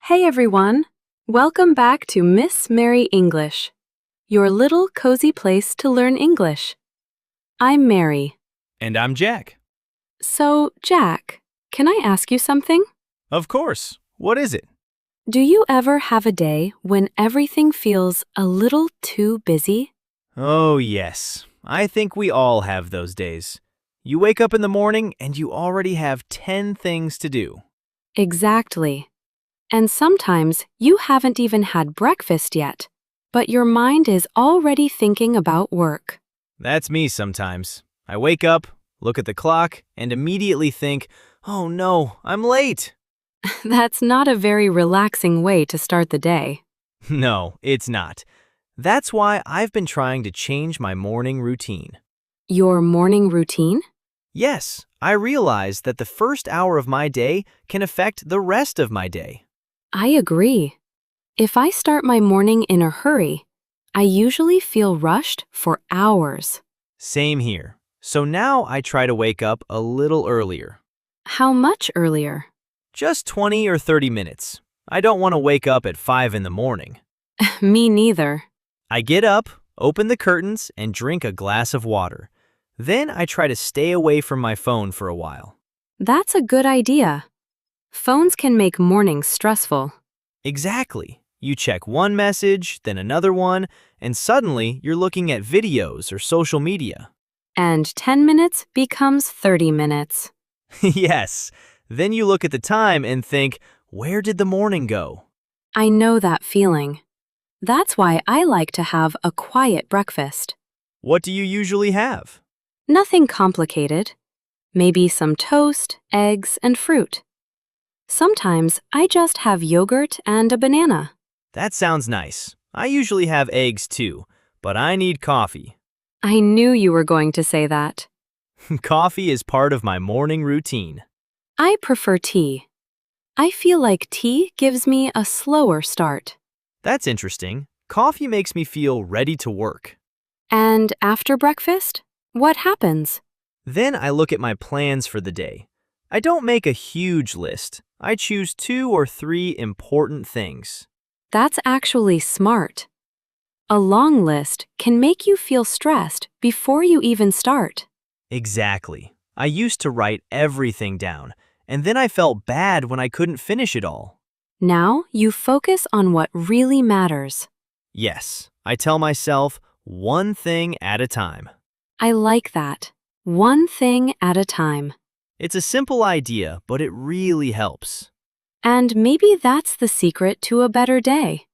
Hey everyone! Welcome back to Miss Mary English, your little cozy place to learn English. I'm Mary. And I'm Jack. So, Jack, can I ask you something? Of course. What is it? Do you ever have a day when everything feels a little too busy? Oh, yes. I think we all have those days. You wake up in the morning and you already have 10 things to do. Exactly. And sometimes you haven't even had breakfast yet, but your mind is already thinking about work. That's me sometimes. I wake up, look at the clock, and immediately think, oh no, I'm late. That's not a very relaxing way to start the day. No, it's not. That's why I've been trying to change my morning routine. Your morning routine? Yes, I realize that the first hour of my day can affect the rest of my day. I agree. If I start my morning in a hurry, I usually feel rushed for hours. Same here. So now I try to wake up a little earlier. How much earlier? Just 20 or 30 minutes. I don't want to wake up at 5 in the morning. Me neither. I get up, open the curtains, and drink a glass of water. Then I try to stay away from my phone for a while. That's a good idea. Phones can make mornings stressful. Exactly. You check one message, then another one, and suddenly you're looking at videos or social media. And 10 minutes becomes 30 minutes. Yes. Then you look at the time and think, where did the morning go? I know that feeling. That's why I like to have a quiet breakfast. What do you usually have? Nothing complicated. Maybe some toast, eggs, and fruit. Sometimes I just have yogurt and a banana. That sounds nice. I usually have eggs too, but I need coffee. I knew you were going to say that. Coffee is part of my morning routine. I prefer tea. I feel like tea gives me a slower start. That's interesting. Coffee makes me feel ready to work. And after breakfast, what happens? Then I look at my plans for the day. I don't make a huge list. I choose 2 or 3 important things. That's actually smart. A long list can make you feel stressed before you even start. Exactly. I used to write everything down, and then I felt bad when I couldn't finish it all. Now you focus on what really matters. Yes, I tell myself one thing at a time. I like that. One thing at a time. It's a simple idea, but it really helps. And maybe that's the secret to a better day.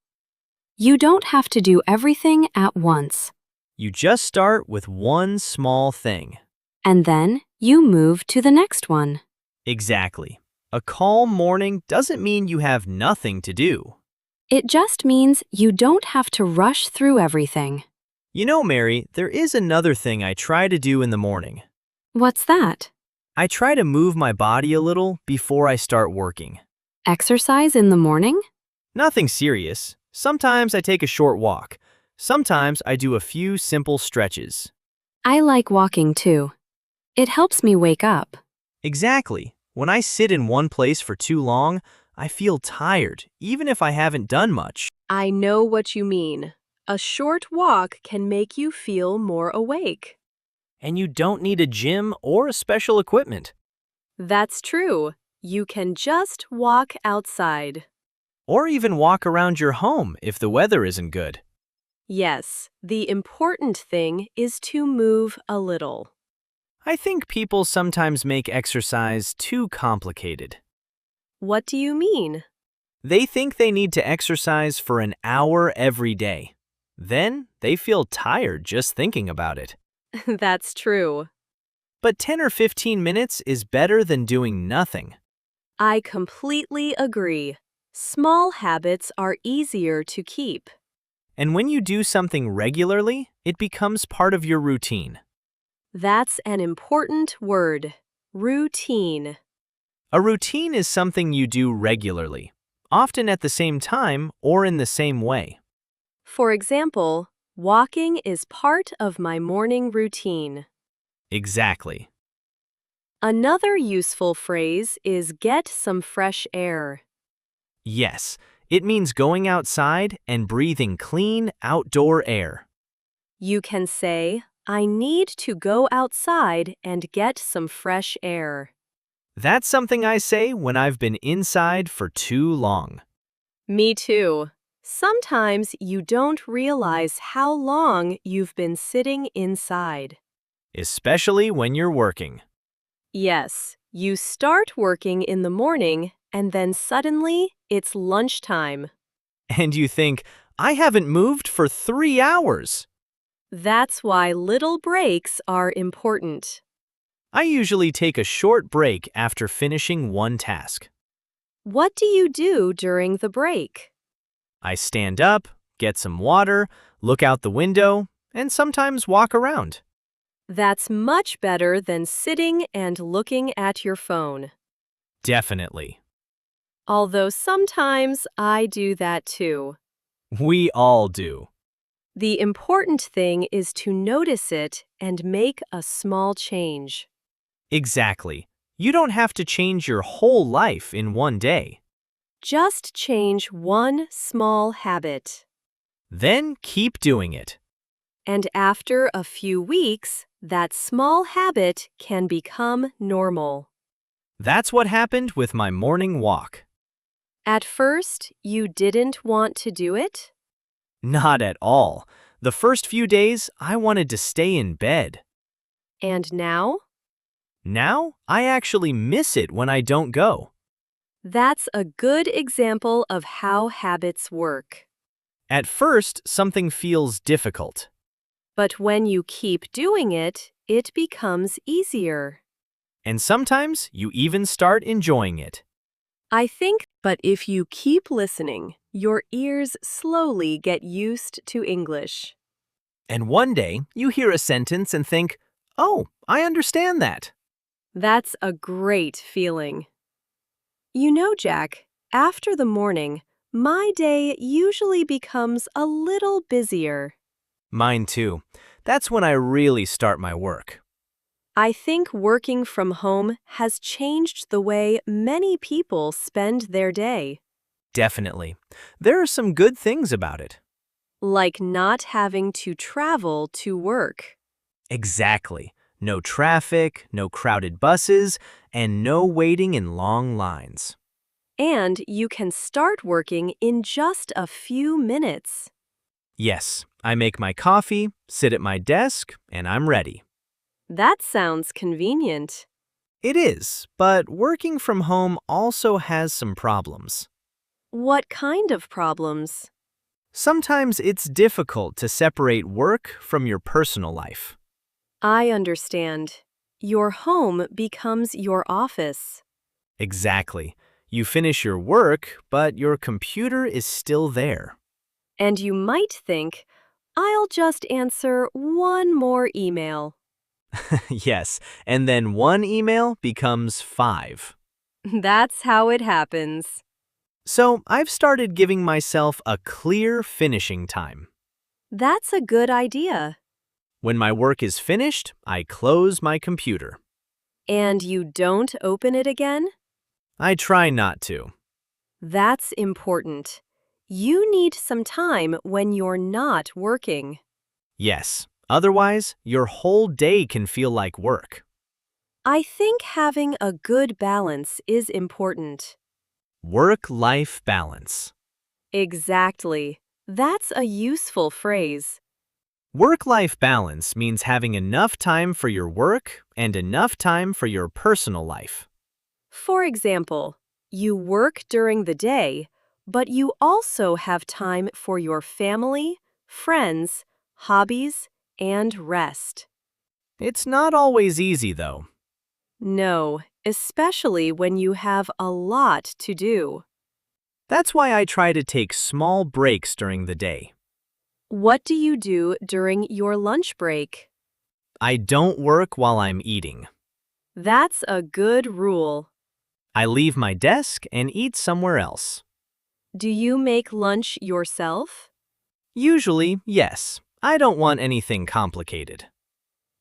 You don't have to do everything at once. You just start with one small thing. And then you move to the next one. Exactly. A calm morning doesn't mean you have nothing to do. It just means you don't have to rush through everything. You know, Mary, there is another thing I try to do in the morning. What's that? I try to move my body a little before I start working. Exercise in the morning? Nothing serious. Sometimes I take a short walk. Sometimes I do a few simple stretches. I like walking too. It helps me wake up. Exactly. When I sit in one place for too long, I feel tired, even if I haven't done much. I know what you mean. A short walk can make you feel more awake. And you don't need a gym or a special equipment. That's true. You can just walk outside. Or even walk around your home if the weather isn't good. Yes, the important thing is to move a little. I think people sometimes make exercise too complicated. What do you mean? They think they need to exercise for an hour every day. Then they feel tired just thinking about it. That's true. But 10 or 15 minutes is better than doing nothing. I completely agree. Small habits are easier to keep. And when you do something regularly, it becomes part of your routine. That's an important word. Routine. A routine is something you do regularly, often at the same time or in the same way. For example, walking is part of my morning routine. Exactly. Another useful phrase is get some fresh air. Yes, it means going outside and breathing clean outdoor air. You can say, I need to go outside and get some fresh air. That's something I say when I've been inside for too long. Me too. Sometimes you don't realize how long you've been sitting inside. Especially when you're working. Yes, you start working in the morning and then suddenly it's lunchtime. And you think, I haven't moved for 3 hours. That's why little breaks are important. I usually take a short break after finishing one task. What do you do during the break? I stand up, get some water, look out the window, and sometimes walk around. That's much better than sitting and looking at your phone. Definitely. Although sometimes I do that too. We all do. The important thing is to notice it and make a small change. Exactly. You don't have to change your whole life in one day. Just change one small habit. Then keep doing it. And after a few weeks, that small habit can become normal. That's what happened with my morning walk. At first, you didn't want to do it? Not at all. The first few days, I wanted to stay in bed. And now? Now, I actually miss it when I don't go. That's a good example of how habits work. At first, something feels difficult. But when you keep doing it, it becomes easier. And sometimes you even start enjoying it. But if you keep listening, your ears slowly get used to English. And one day, you hear a sentence and think, oh, I understand that. That's a great feeling. You know, Jack, after the morning, my day usually becomes a little busier. Mine too. That's when I really start my work. I think working from home has changed the way many people spend their day, Definitely. There are some good things about it. like not having to travel to work. Exactly. No traffic, no crowded buses, and no waiting in long lines. And you can start working in just a few minutes. Yes, I make my coffee, sit at my desk, and I'm ready. That sounds convenient. It is, but working from home also has some problems. What kind of problems? Sometimes it's difficult to separate work from your personal life. I understand. Your home becomes your office. Exactly. You finish your work, but your computer is still there. And you might think, I'll just answer one more email. Yes, and then one email becomes 5. That's how it happens. So I've started giving myself a clear finishing time. That's a good idea. When my work is finished, I close my computer. And you don't open it again? I try not to. That's important. You need some time when you're not working. Yes, otherwise, your whole day can feel like work. I think having a good balance is important. Work-life balance. Exactly. That's a useful phrase. Work-life balance means having enough time for your work and enough time for your personal life. For example, you work during the day, but you also have time for your family, friends, hobbies, and rest. It's not always easy, though. No, especially when you have a lot to do. That's why I try to take small breaks during the day. What do you do during your lunch break? I don't work while I'm eating. That's a good rule. I leave my desk and eat somewhere else. Do you make lunch yourself? Usually, yes. I don't want anything complicated.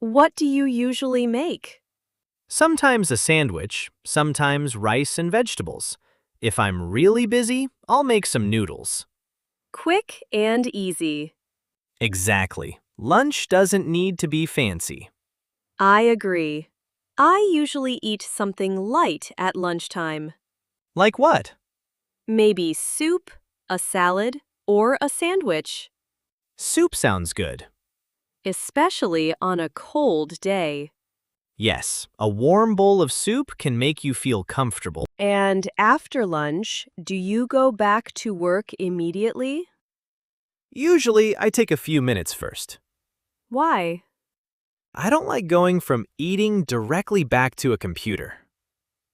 What do you usually make? Sometimes a sandwich, sometimes rice and vegetables. If I'm really busy, I'll make some noodles. Quick and easy. Exactly. Lunch doesn't need to be fancy. I agree. I usually eat something light at lunchtime. Like what? Maybe soup, a salad, or a sandwich, Soup sounds good. especially on a cold day. Yes, a warm bowl of soup can make you feel comfortable. And after lunch, do you go back to work immediately? Usually, I take a few minutes first. Why? I don't like going from eating directly back to a computer.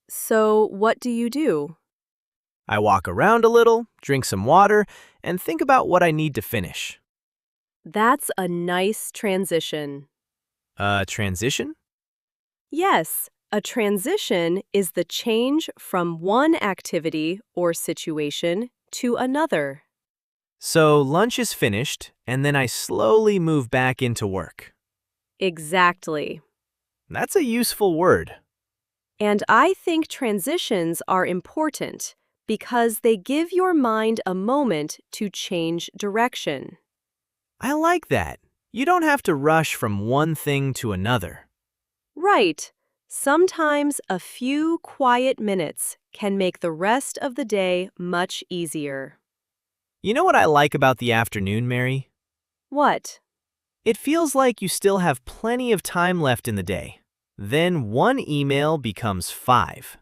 So, what do you do? I walk around a little, drink some water, and think about what I need to finish. That's a nice transition. Transition? Yes, a transition is the change from one activity or situation to another. So lunch is finished, and then I slowly move back into work. Exactly. That's a useful word. And I think transitions are important because they give your mind a moment to change direction. I like that. You don't have to rush from one thing to another. Right. Sometimes a few quiet minutes can make the rest of the day much easier. You know what I like about the afternoon, Mary? What? It feels like you still have plenty of time left in the day. Then one email becomes 5.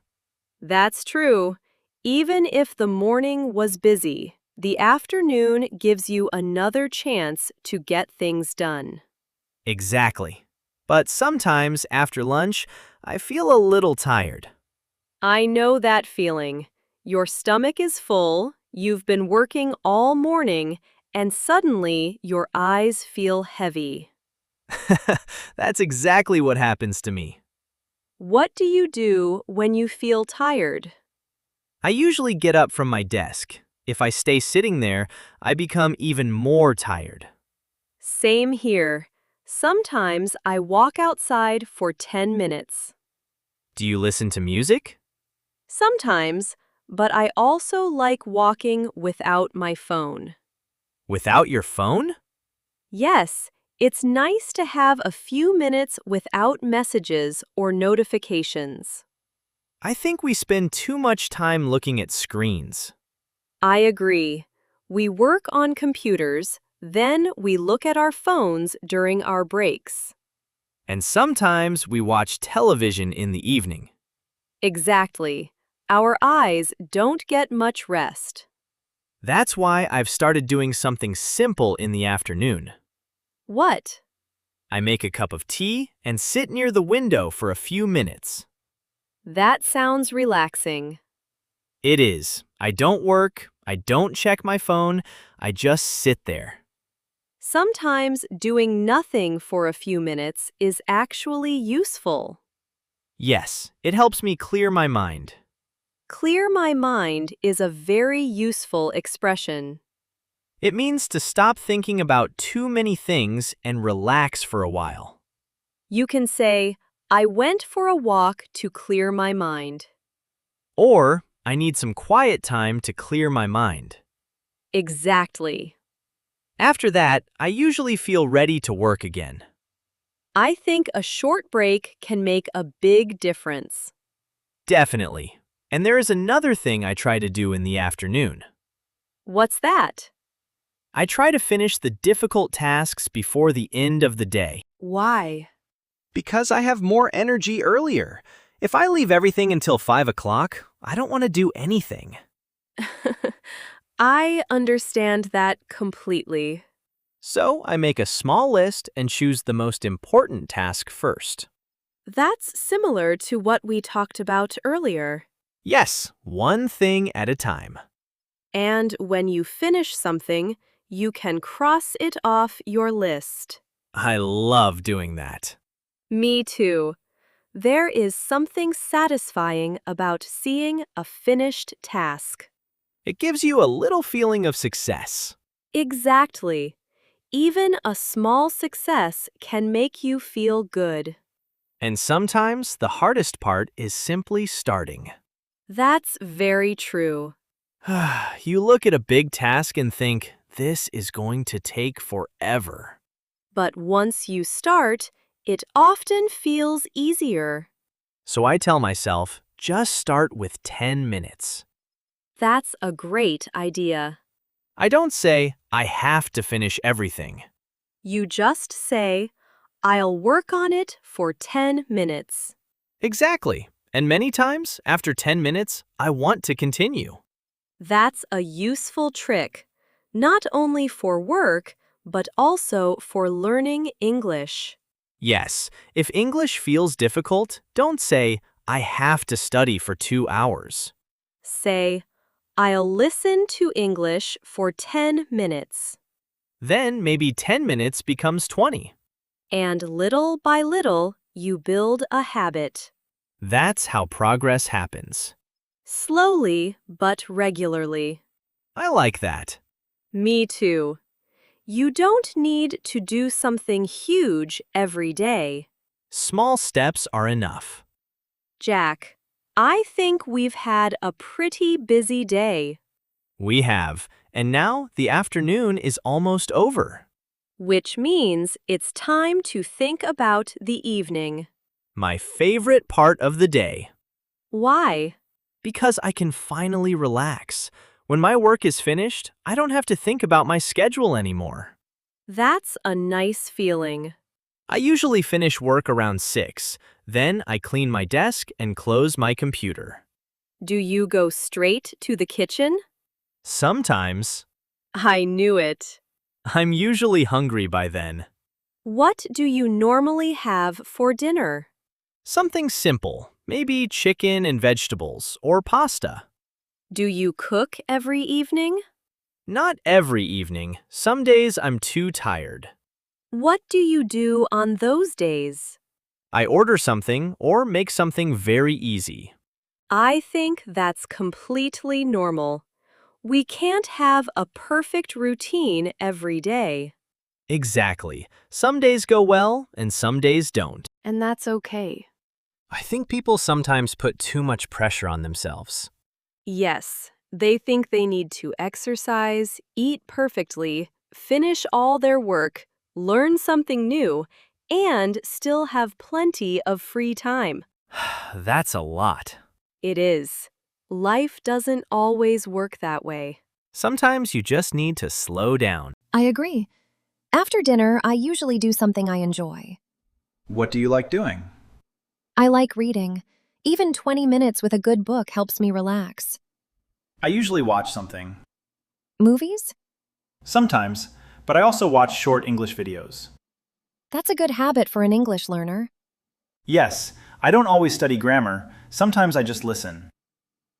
That's true. Even if the morning was busy, the afternoon gives you another chance to get things done. Exactly. But sometimes after lunch, I feel a little tired. I know that feeling. Your stomach is full, you've been working all morning, and suddenly your eyes feel heavy. That's exactly what happens to me. What do you do when you feel tired? I usually get up from my desk. If I stay sitting there, I become even more tired. Same here. Sometimes I walk outside for 10 minutes. Do you listen to music? Sometimes, but I also like walking without my phone. Without your phone? Yes, it's nice to have a few minutes without messages or notifications. I think we spend too much time looking at screens. I agree. We work on computers, then we look at our phones during our breaks. And sometimes we watch television in the evening. Exactly. Our eyes don't get much rest. That's why I've started doing something simple in the afternoon. What? I make a cup of tea and sit near the window for a few minutes. That sounds relaxing. It is. I don't work, I don't check my phone, I just sit there. Sometimes doing nothing for a few minutes is actually useful. Yes, it helps me clear my mind. Clear my mind is a very useful expression. It means to stop thinking about too many things and relax for a while. You can say, I went for a walk to clear my mind. Or, I need some quiet time to clear my mind. Exactly. After that, I usually feel ready to work again. I think a short break can make a big difference. Definitely. And there is another thing I try to do in the afternoon. What's that? I try to finish the difficult tasks before the end of the day. Why? Because I have more energy earlier. If I leave everything until 5 o'clock, I don't want to do anything. I understand that completely. So I make a small list and choose the most important task first. That's similar to what we talked about earlier. Yes, one thing at a time. And when you finish something, you can cross it off your list. I love doing that. Me too. There is something satisfying about seeing a finished task. It gives you a little feeling of success. Exactly. Even a small success can make you feel good. And sometimes the hardest part is simply starting. That's very true. You look at a big task and think, this is going to take forever. But once you start, it often feels easier. So I tell myself, just start with 10 minutes. That's a great idea. I don't say, I have to finish everything. You just say, I'll work on it for 10 minutes. Exactly. And many times, after 10 minutes, I want to continue. That's a useful trick, not only for work, but also for learning English. Yes, if English feels difficult, don't say, I have to study for 2 hours. Say, I'll listen to English for 10 minutes. Then maybe 10 minutes becomes 20. And little by little, you build a habit. That's how progress happens. Slowly, but regularly. I like that. Me too. You don't need to do something huge every day. Small steps are enough. Jack, I think we've had a pretty busy day, We have, and now the afternoon is almost over. which means it's time to think about the evening. My favorite part of the day. Why? Because I can finally relax. When my work is finished, I don't have to think about my schedule anymore. That's a nice feeling. I usually finish work around 6. Then I clean my desk and close my computer. Do you go straight to the kitchen? Sometimes, I knew it. I'm usually hungry by then. What do you normally have for dinner? Something simple, maybe chicken and vegetables or pasta. Do you cook every evening? Not every evening. Some days I'm too tired. What do you do on those days? I order something or make something very easy. I think that's completely normal. We can't have a perfect routine every day. Exactly. Some days go well and some days don't. And that's okay. I think people sometimes put too much pressure on themselves. Yes, they think they need to exercise, eat perfectly, finish all their work, learn something new, and still have plenty of free time. That's a lot. It is. Life doesn't always work that way. Sometimes you just need to slow down. I agree. After dinner, I usually do something I enjoy. What do you like doing? I like reading. Even 20 minutes with a good book helps me relax. I usually watch something. Movies? Sometimes, but I also watch short English videos. That's a good habit for an English learner. Yes, I don't always study grammar. Sometimes I just listen.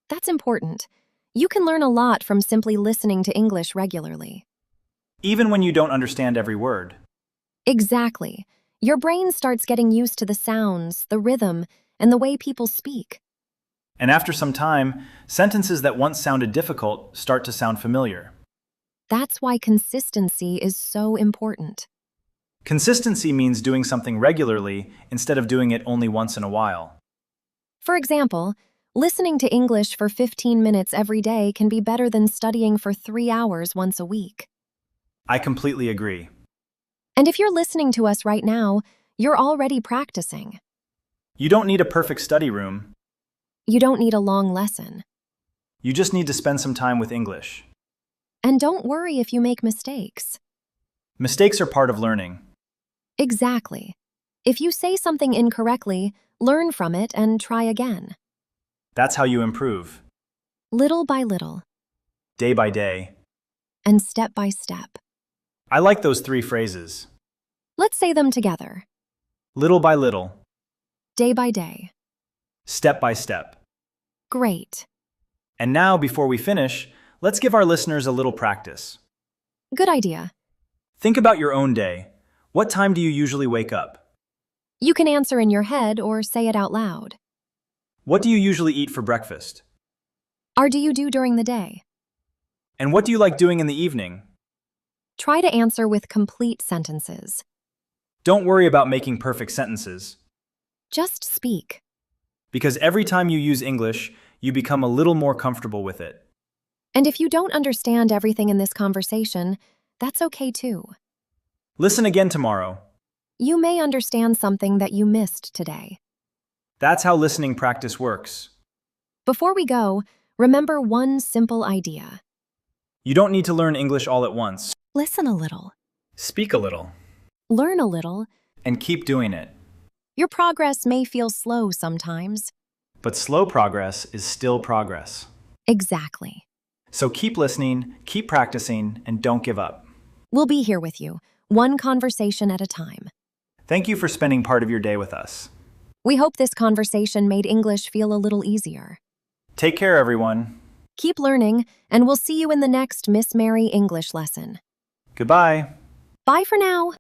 That's important. You can learn a lot from simply listening to English regularly. Even when you don't understand every word. Exactly. Your brain starts getting used to the sounds, the rhythm, and the way people speak. And after some time, sentences that once sounded difficult start to sound familiar. That's why consistency is so important. Consistency means doing something regularly instead of doing it only once in a while. For example, listening to English for 15 minutes every day can be better than studying for 3 hours once a week. I completely agree. And if you're listening to us right now, you're already practicing. You don't need a perfect study room. You don't need a long lesson. You just need to spend some time with English. And don't worry if you make mistakes. Mistakes are part of learning. Exactly. If you say something incorrectly, learn from it and try again. That's how you improve. Little by little, Day by day. and step by step. I like those 3 phrases. Let's say them together. Little by little. Day by day. Step by step. Great. And now, before we finish, let's give our listeners a little practice. Good idea. Think about your own day. What time do you usually wake up? You can answer in your head or say it out loud. What do you usually eat for breakfast? Or do you do during the day? And what do you like doing in the evening? Try to answer with complete sentences. Don't worry about making perfect sentences, Just speak. because every time you use English, you become a little more comfortable with it. And if you don't understand everything in this conversation, that's okay too. Listen again tomorrow. You may understand something that you missed today. That's how listening practice works. Before we go, remember one simple idea. You don't need to learn English all at once. Listen a little, Speak a little. learn a little. And keep doing it. Your progress may feel slow sometimes. But slow progress is still progress. Exactly. So keep listening, keep practicing, and don't give up. We'll be here with you, one conversation at a time. Thank you for spending part of your day with us. We hope this conversation made English feel a little easier. Take care, everyone. Keep learning, and we'll see you in the next Miss Mary English lesson. Goodbye. Bye for now.